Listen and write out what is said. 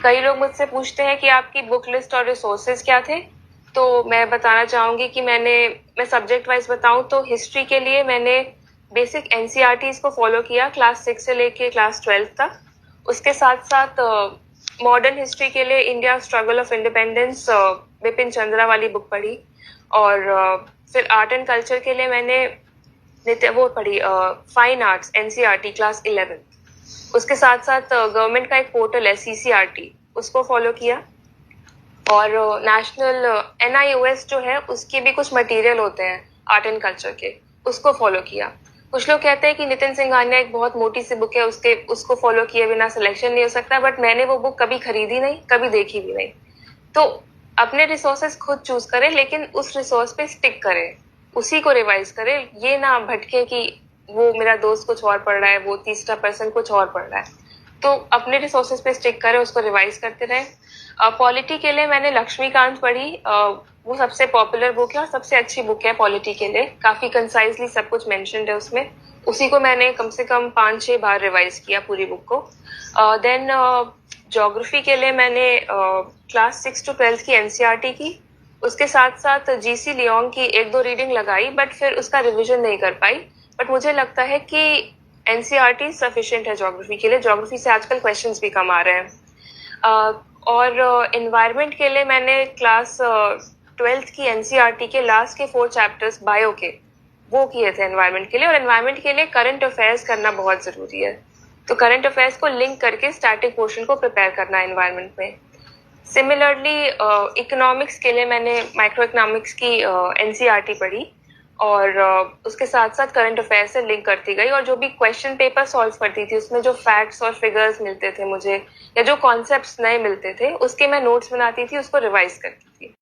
कई लोग मुझसे पूछते हैं कि आपकी बुक लिस्ट और रिसोर्सेज क्या थे, तो मैं बताना चाहूंगी कि मैं सब्जेक्ट वाइज बताऊं तो हिस्ट्री के लिए मैंने बेसिक एनसीईआरटीज को फॉलो किया क्लास 6 से लेके क्लास 12 तक। उसके साथ साथ मॉडर्न हिस्ट्री के लिए India struggle of independence Bipin Chandra वाली बुक पढ़ी। और फिर आर्ट एंड कल्चर के लिए मैंने वो पढ़ी फाइन आर्ट्स एनसीईआरटी क्लास 11। उसके साथ साथ गवर्नमेंट का एक पोर्टल है सीसीआरटी, उसको फॉलो किया। और नेशनल एनआईओएस जो है उसके भी कुछ मटेरियल होते हैं आर्ट एंड कल्चर के, उसको फॉलो किया। कुछ लोग कहते हैं कि नितिन सिंघानिया एक बहुत मोटी सी बुक है, उसको फॉलो किए बिना सिलेक्शन नहीं हो सकता, बट मैंने वो बुक कभी खरीदी नहीं, कभी देखी भी नहीं। तो अपने रिसोर्सेस खुद चूज करें, लेकिन उस रिसोर्स पे स्टिक करें, उसी को रिवाइज करें। ये ना भटके कि वो मेरा दोस्त कुछ और पढ़ रहा है, वो तीसरा पर्सन कुछ और पढ़ रहा है। तो अपने रिसोर्सेज पे स्टिक करें, उसको रिवाइज करते रहे। पॉलिटी के लिए मैंने लक्ष्मीकांत पढ़ी। वो सबसे पॉपुलर बुक है और सबसे अच्छी बुक है पॉलिटी के लिए, काफी कंसाइजली सब कुछ मेंशन्ड है उसमें। उसी को मैंने कम से कम 5-6 बार रिवाइज किया पूरी बुक को। देन ज्योग्राफी के लिए मैंने क्लास 6 to 12 की एनसीईआरटी की। उसके साथ साथ जीसी लियोंग की 1-2 रीडिंग लगाई, बट फिर उसका रिविजन नहीं कर पाई। बट मुझे लगता है कि एनसीईआरटी सफिशिएंट है ज्योग्राफी के लिए। ज्योग्राफी से आजकल क्वेश्चंस भी कम आ रहे हैं। और एनवायरनमेंट के लिए मैंने क्लास 12th की एनसीईआरटी के लास्ट के 4 चैप्टर्स बायो के वो किए थे एनवायरनमेंट के लिए। और एनवायरनमेंट के लिए करंट अफेयर्स करना बहुत जरूरी है, तो करंट अफेयर्स को लिंक करके स्टैटिक पोर्शन को प्रिपेयर करना है एनवायरनमेंट में। सिमिलरली इकोनॉमिक्स के लिए मैंने माइक्रो इकोनॉमिक्स की एनसीईआरटी पढ़ी और उसके साथ साथ करंट अफेयर से लिंक करती गई। और जो भी क्वेश्चन पेपर सॉल्व करती थी उसमें जो फैक्ट्स और फिगर्स मिलते थे मुझे, या जो कॉन्सेप्ट्स नए मिलते थे, उसके मैं नोट्स बनाती थी, उसको रिवाइज करती थी।